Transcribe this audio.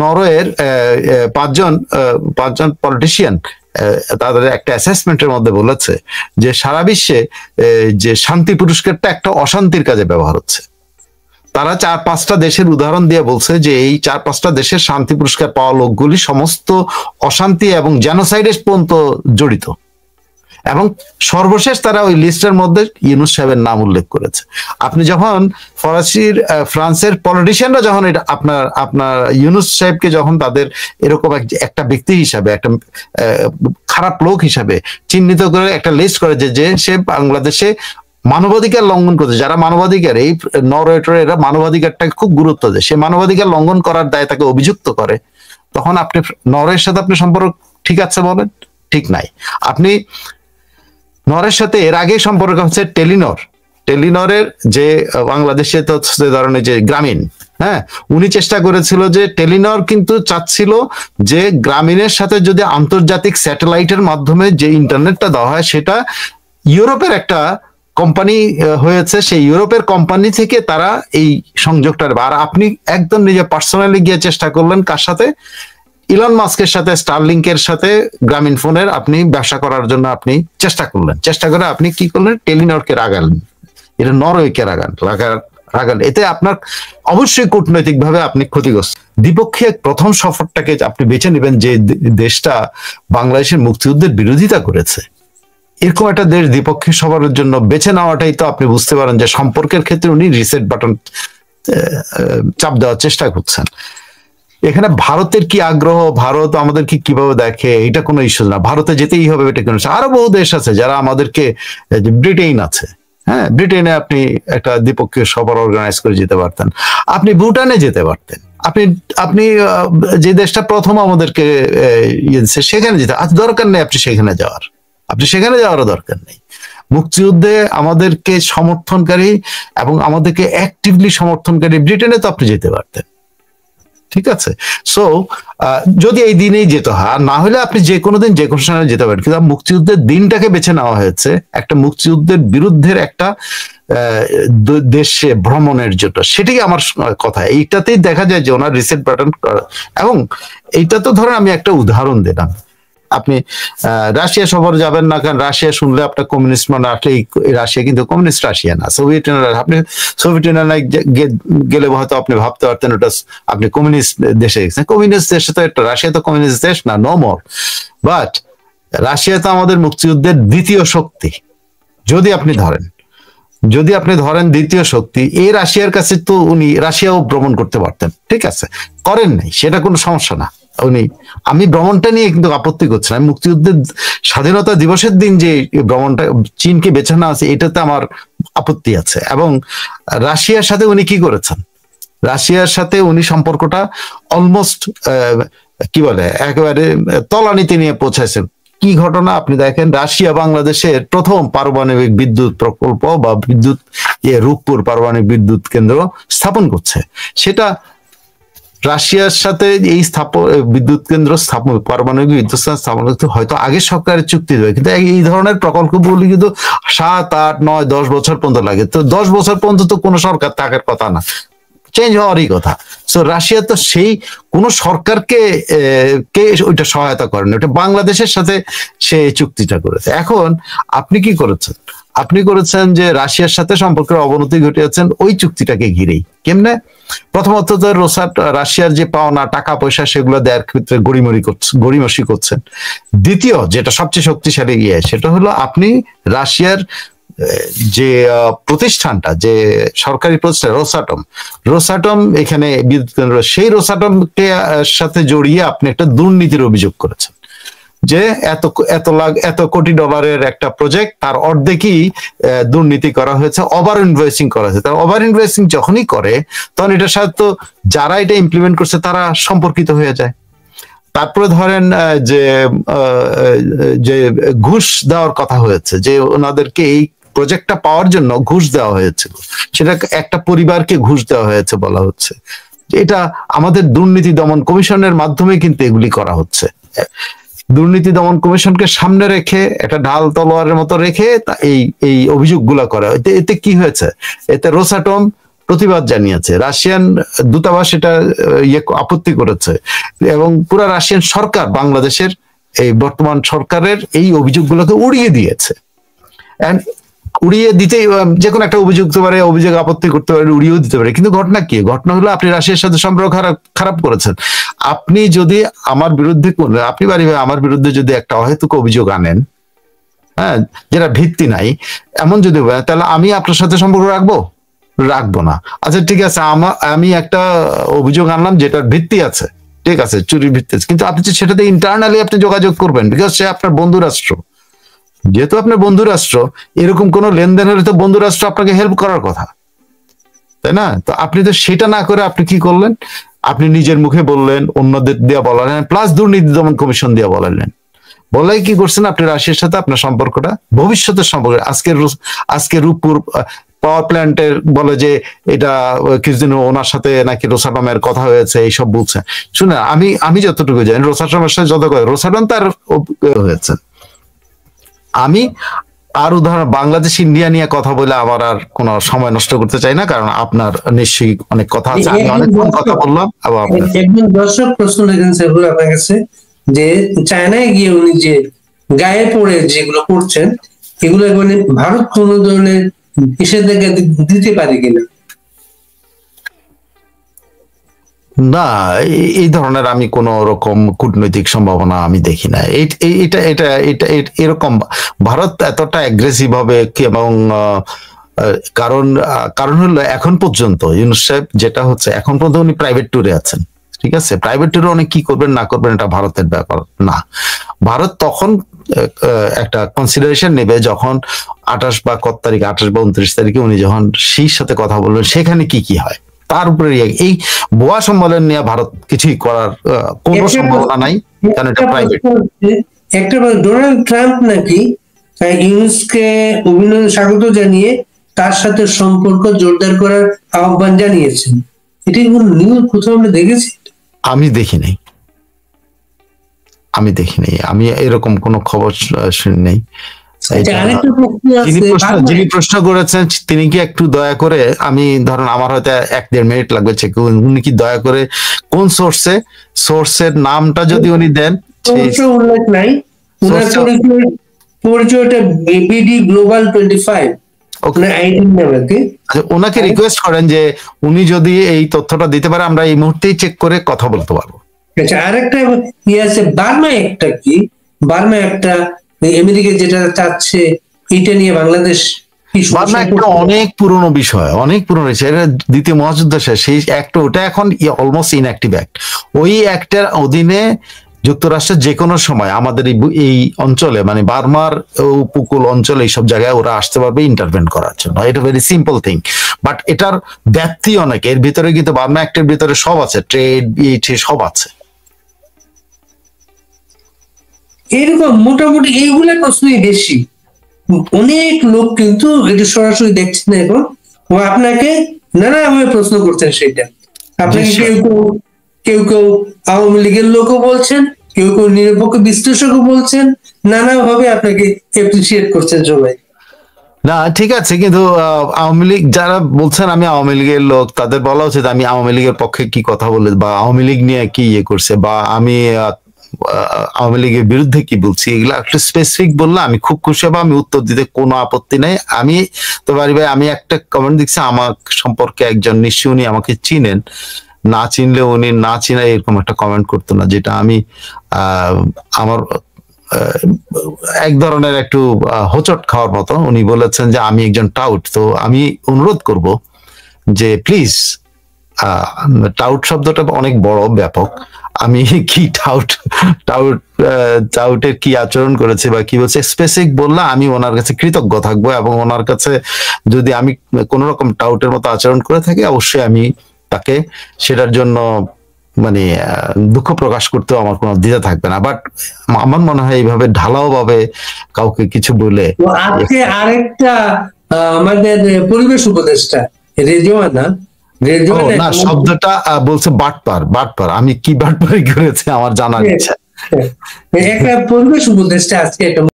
নরওয়ের পাঁচজন পলিটিশিয়ান তাদের একটা অ্যাসেসমেন্টের মধ্যে বলেছে যে সারা বিশ্বে যে শান্তি পুরস্কারটা একটা অশান্তির কাজে ব্যবহার হচ্ছে। তারা 4-5টা দেশের উদাহরণ দিয়ে বলছে যে এই 4-5টা দেশের শান্তি পুরস্কার পাওয়া লোকগুলি সমস্ত অশান্তি এবং জেনোসাইডের পর্যন্ত জড়িত, এবং সর্বশেষ তারা ওই লিস্টের মধ্যে ইউনূস সাহেবের নাম উল্লেখ করেছে। আপনি যখন ফ্রান্সের পলিটিশিয়ানরা যখন এটা আপনার ইউনূস সাহেবকে যখন তাদের এরকম একটা ব্যক্তি হিসাবে, একটা খারাপ লোক হিসাবে চিহ্নিত করে একটা লিস্ট করে যে সে বাংলাদেশে মানবাধিকার লঙ্ঘন করছে, যারা মানবাধিকার এই নরওয়েটর এরা মানবাধিকারটাকে খুব গুরুত্ব দেয়, সে মানবাধিকার লঙ্ঘন করার দায়ে তাকে অভিযুক্ত করে, তখন আপনি নরওয়ের সাথে আপনি সম্পর্ক ঠিক আছে বলেন? ঠিক নাই। আপনি নরের সাথে এর আগে সম্পর্ক হচ্ছে টেলিনরের যে বাংলাদেশে তো ধরনের যে গ্রামীণ, হ্যাঁ, উনি চেষ্টা করেছিল যে টেলিনর কিন্তু চাচ্ছিল যে গ্রামীণের সাথে যদি আন্তর্জাতিক স্যাটেলাইটের মাধ্যমে যে ইন্টারনেটটা দেওয়া হয় সেটা ইউরোপের একটা কোম্পানি হয়েছে, সেই ইউরোপের কোম্পানি থেকে তারা এই সংযোগটা, আর আপনি একদম নিজে পার্সোনালি গিয়ে চেষ্টা করলেন কার সাথে? ইলন মাস্কের সাথে, স্টারলিংকের সাথে গ্রামীণ ফোনের আপনি ব্যবসা করার জন্য আপনি চেষ্টা করলেন। চেষ্টা করে আপনি কি করলেন? টেলিনরকে রাগালেন, এটা নরওয়েকে রাগালেন। এতে আপনার অবশ্যই কূটনৈতিক ভাবে আপনি ক্ষতিগ্রস্ত। দ্বিপক্ষীয় প্রথম সফরটাকে আপনি বেছে নেবেন যে দেশটা বাংলাদেশের মুক্তিযুদ্ধের বিরোধিতা করেছে, এরকম একটা দেশ দ্বিপক্ষীয় সফরের জন্য বেছে নেওয়াটাই তো আপনি বুঝতে পারেন যে সম্পর্কের ক্ষেত্রে উনি রিসেট বাটন চাপ দেওয়ার চেষ্টা করছেন। এখানে ভারতের কি আগ্রহ, ভারত আমাদেরকে কিভাবে দেখে, এটা কোনো ইস্যু না, ভারতে যেতেই হবে এটা কোনো। আরো বহু দেশ আছে যারা আমাদেরকে, ব্রিটেন আছে, হ্যাঁ, ব্রিটেনে আপনি একটা দ্বিপক্ষীয় সফর অর্গানাইজ করে যেতে পারতেন, আপনি ভুটানে যেতে পারতেন, আপনি যে দেশটা প্রথম আমাদেরকে সেখানে যেতে, আজ দরকার নেই আপনি সেখানে যাওয়ারও দরকার নেই। মুক্তিযুদ্ধে আমাদেরকে সমর্থনকারী এবং আমাদেরকে অ্যাক্টিভলি সমর্থনকারী ব্রিটেনে তো আপনি যেতে পারতেন, ঠিক আছে? সো যদি এই দিনেই যেতে হয়, আর না হলে আপনি যে কোনো দিন যে কোনো সময় যেতে পারেন, কিন্তু মুক্তিযুদ্ধের দিনটাকে বেছে নেওয়া হয়েছে একটা মুক্তিযুদ্ধের বিরুদ্ধের একটা দেশে ভ্রমণের জন্য, সেটাই আমার কথা। এইটাতেই দেখা যায় যে ওনার রিসেট বাটন, এবং এইটা তো ধরেন আমি একটা উদাহরণ দিলাম, আপনি রাশিয়া সফর যাবেন না, কারণ রাশিয়া শুনলে আপনার কমিউনিস্ট মানে আসলে রাশিয়া কিন্তু কমিউনিস্ট রাশিয়া না, সোভিয়েত ইউনিয়ন। আপনি সোভিয়েত ইউনিয়নে গেলে হয়তো আপনি ভাবতে পারতেন ওটা আপনি কমিউনিস্ট দেশে গেছেন। কমিউনিস্ট দেশে তো একটা, রাশিয়া তো কমিউনিস্ট দেশ না, নো মোর। বাট রাশিয়া তো আমাদের মুক্তিযুদ্ধের দ্বিতীয় শক্তি, যদি আপনি ধরেন দ্বিতীয় শক্তি। এই রাশিয়ার কাছে তো উনি রাশিয়াও ভ্রমণ করতে পারতেন, ঠিক আছে, করেন নাই, সেটা কোনো সমস্যা না। আমি ভ্রমণটা নিয়ে কিন্তু আপত্তি করছি না, মুক্তিযুদ্ধের স্বাধীনতা দিবসের দিন যে ভ্রমণটা চীনকে বেছে নেওয়া আছে এটাতে আমার আপত্তি আছে। এবং রাশিয়ার সাথে উনি কি করেছেন? রাশিয়ার সাথে উনি সম্পর্কটা অলমোস্ট কি বলে একেবারে তলানিতে নিয়ে পৌঁছাইছেন। কি ঘটনা আপনি দেখেন, রাশিয়া বাংলাদেশের প্রথম পারমাণবিক বিদ্যুৎ প্রকল্প বা রূপপুর পারমাণবিক বিদ্যুৎ কেন্দ্র স্থাপন করছে। সেটা রাশিয়ার সাথে এই বিদ্যুৎ কেন্দ্র স্থাপন, পারমাণবিক বিদ্যুৎ স্থাপন করতে হয়তো আগে সরকারের চুক্তি দেবে, কিন্তু এই ধরনের প্রকল্পগুলি কিন্তু 7, 8, 9, 10 বছর পর্যন্ত লাগে। তো 10 বছর পর্যন্ত তো কোনো সরকার থাকার কথা না, চেঞ্জ হওয়ারই কথা। সো রাশিয়া তো সেই কোন সরকারকে ওইটা সহায়তা করেন, ওটা বাংলাদেশের সাথে সে চুক্তিটা করেছে। এখন আপনি কি করেছেন? আপনি করেছেন যে রাশিয়ার সাথে সম্পর্কের অবনতি ঘটিয়েছেন ওই চুক্তিটাকে ঘিরেই। কেমনে? প্রথমত তো রাশিয়ার যে পাওনা টাকা পয়সা সেগুলো দেওয়ার ক্ষেত্রে গড়িমসি করছেন। দ্বিতীয় যেটা সবচেয়ে শক্তিশালী সেটা হলো আপনি রাশিয়ার যে প্রতিষ্ঠানটা, যে সরকারি প্রতিষ্ঠান রোসাটম এখানে বিদ্যুৎ কেন্দ্র, সেই রোসাটমকে সাথে জড়িয়ে আপনি একটা দুর্নীতির অভিযোগ করেছেন যে এত কোটি ডলারের একটা প্রজেক্ট, তার অর্ধেকই দুর্নীতি করা হয়েছে, ওভার ইনভয়েসিং করা হয়েছে। তার ওভার ইনভয়েসিং যখনই করে তখন এটার সাথে তো যারা এটা ইমপ্লিমেন্ট করছে তারা সম্পর্কিত হয়ে যায়। তারপরে ধরেন যে ঘুষ দেওয়ার কথা হয়েছে, যে ওনাদেরকে এই প্রজেক্টটা পাওয়ার জন্য ঘুষ দেওয়া হয়েছিল, সেটা একটা পরিবারকে ঘুষ দেওয়া হয়েছে বলা হচ্ছে। এটা আমাদের দুর্নীতি দমন কমিশনের মাধ্যমে কিন্তু এগুলি করা হচ্ছে। দুর্নীতি দমন কমিশনকে সামনে রেখে একটা ঢাল তলোয়ারের মতো রেখে এই অভিযোগগুলা করা। এতে কি হয়েছে? এতে রোসাটম প্রতিবাদ জানিয়েছে, রাশিয়ান দূতাবাস এটা আপত্তি করেছে, এবং পুরা রাশিয়ান সরকার বাংলাদেশের এই বর্তমান সরকারের এই অভিযোগগুলোকে উড়িয়ে দিয়েছে। উড়িয়ে দিতে যে কোনো একটা অভিযোগ দিতে পারে, অভিযোগ আপত্তি করতে পারে, উড়িয়েও দিতে পারে, কিন্তু ঘটনা কি? ঘটনা হলো আপনি রাশিয়ার সাথে সম্পর্ক খারাপ করেছেন। আপনি যদি আমার বিরুদ্ধে, আপনি আমার বিরুদ্ধে যদি একটা অহেতুক অভিযোগ আনেন, হ্যাঁ, যেটা ভিত্তি নাই, এমন যদি হয়, তাহলে আমি আপনার সাথে সম্পর্ক রাখবো না। আচ্ছা ঠিক আছে, আমি একটা অভিযোগ আনলাম যেটার ভিত্তি আছে, ঠিক আছে, চুরির ভিত্তি আছে, কিন্তু আপনি সেটাতে ইন্টারনালি আপনি যোগাযোগ করবেন, বিকজ সে আপনার বন্ধু রাষ্ট্র। যেহেতু আপনার বন্ধু রাষ্ট্র, এরকম কোন লেনদেন হলে তো বন্ধু রাষ্ট্র আপনাকে হেল্প করার কথা, তাই না? তো আপনি তো সেটা না করে আপনি কি করলেন? আপনি নিজের মুখে বললেন, অন্যদের দিয়ে বলালেন, প্লাস দুর্নীতি দমন কমিশন দিয়ে বলালেন। বলাই কি করছেন? আপনি রাশিয়ার সাথে আপনার সম্পর্কটা, ভবিষ্যতের সম্পর্ক, আজকে রূপপুর পাওয়ার প্ল্যান্টের বলে যে এটা কিছুদিন ওনার সাথে নাকি রোসাটমের কথা হয়েছে, এইসব বলছে। শুনে আমি যতটুকু জানি, রোসাটমের সাথে যত কথা, রোসাটম তার হয়েছে। আমি আর উদাহরণ বাংলাদেশ ইন্ডিয়া নিয়ে কথা বলে আমার আর কোন সময় নষ্ট করতে চাই না, কারণ আপনার নিশ্চয়ই অনেক কথা আছে, আমি অনেকক্ষণ কথা বললাম। একজন দর্শক প্রশ্ন রেখেছেন আপনার কাছে যে চায়নায় গিয়ে উনি যে গায়ে পড়ে যেগুলো করছেন, এগুলো ভারত কোন ধরনের নিষেধাজ্ঞা দিতে পারে কিনা? না, এই ধরনের আমি কোন রকম কূটনৈতিক সম্ভাবনা আমি দেখি না। এটা এটা এটা এরকম ভারত এতটা অ্যাগ্রেসিভ হবে এবং কারণ হলো এখন পর্যন্ত ইউনূস সাহেব যেটা হচ্ছে, এখন পর্যন্ত উনি প্রাইভেট ট্যুরে আছেন, ঠিক আছে, প্রাইভেট ট্যুরে অনেক কি করবেন না করবেন এটা ভারতের ব্যাপার না। ভারত তখন একটা কনসিডারেশন নেবে যখন 28 বা কত তারিখ, 28 বা 29 তারিখে উনি যখন শির সাথে কথা বলবেন, সেখানে কি কি হয় তার উপরে। এই বোয়া সম্মেলন নিয়ে ভারত কিছুই করার কোনো সম্ভাবনা নাই, কারণ এটা প্রাইভেট। একটা ডোনাল্ড ট্রাম্প নাকি ইউনুসকে অভিনন্দন স্বাগত জানিয়ে তার সাথে সম্পর্ক জোরদার করার আহ্বান জানিয়েছেন। এটি কোন নিউজ কোথাও আমরা দেখেছি? আমি দেখি নাই, আমি এরকম কোন খবর শুনি নাই। যিনি প্রশ্ন করেছেন তিনি কি একটু দয়া করে, আমি ধরুন আমার হয়তো 1-1.5 মিনিট লাগবে চেক, উনি কি দয়া করে কোন সোর্সের নামটা যদি উনি দেন। উল্লেখ নাই, পরিচয়টা বিডি গ্লোবাল 25, ওনাকে রিকোয়েস্ট করেন যে উনি যদি এই তথ্যটা দিতে পারে, আমরা এই মুহূর্তেই চেক করে কথা বলতে পারবো। আচ্ছা, আরেকটা আছে বার্মা একটা, কি বার্মা একটা আমেরিকা যেটা চাচ্ছে, এটা নিয়ে বাংলাদেশ বার্মা একটা অনেক পুরনো বিষয়, এটা দ্বিতীয় মহাযুদ্ধ শেষ, সেই অ্যাক্ট, ওটা এখন অলমোস্ট ইনঅ্যাক্টিভ অ্যাক্ট। ওই অ্যাক্টের অধীনে যুক্তরাষ্ট্রের যে কোনো সময় আমাদের এই অঞ্চলে, মানে বার্মার উপকূল অঞ্চলে, এইসব জায়গায় ওরা আসতে পারবে ইন্টারভেন করার জন্য। এটা ভেরি সিম্পল থিং, বাট এটার ব্যাপ্তি অনেক। এর ভিতরে কিন্তু বার্মা অ্যাক্টের ভিতরে সব আছে, ট্রেড সব আছে। এরকম মোটামুটি এইগুলা প্রশ্নই বেশি। অনেক লোক কিন্তু এটা সরাসরি দেখছেন না এখন, ও আপনাকে নানাভাবে প্রশ্ন করছেন। সেটা আপনাকে কেউ কেউ আওয়ামী লীগের লোকও বলছেন, কেউ নিরপেক্ষ বিশ্লেষকও বলছেন, নানাভাবে আপনাকে এপ্রিসিয়েট করছেন সবাই। না ঠিক আছে, কিন্তু আওয়ামী লীগ যারা বলছেন আমি আওয়ামী লীগের লোক, তাদের বলা উচিত আমি আওয়ামী লীগের পক্ষে কি কথা বলে, বা আওয়ামী লীগ নিয়ে কি করছে, বা আমি আওয়ামী লীগের বিরুদ্ধে কি বলছি, এগুলা একটু স্পেসিফিক বললে আমি খুব খুশি হবো, আমি উত্তর দিতে কোনো আপত্তি নেই। আমি তো ভাই আমি একটা কমেন্ট দেখছি আমার সম্পর্কে, একজন নিশ্চয়ই উনি আমাকে চিনেন, না চিনলে উনি না চিনে এরকম একটা কমেন্ট করতো না, যেটা আমি আমার এক ধরনের একটু হোঁচট খাওয়ার মতো। উনি বলেছেন যে আমি একজন টাউট। তো আমি অনুরোধ করব যে প্লিজ, টাউট শব্দটা অনেক বড় ব্যাপক, আমি কি টাউটের কি আচরণ করেছে বা কি বলছে স্পেসিফিক বললে আমি ওনার কাছে কৃতজ্ঞ থাকবো, এবং ওনার কাছে যদি আমি কোন রকম টাউটের মতো আচরণ করে থাকি, অবশ্যই আমি তাকে সেটার জন্য মানে দুঃখ প্রকাশ করতেও আমার কোনো দ্বিধা থাকবে না। বাট আমার মনে হয় এইভাবে ঢালাও ভাবে কাউকে কিছু বলে। আজকে আরেকটা আমাদের পরিবেশ উপদেষ্টা রেজওয়ানা, না শব্দটা বলছে বাটপার, আমি কি বাটপারি করেছে আমার জানার ইচ্ছা। একটা পরিবেশ উপদেষ্টা আজকে একটা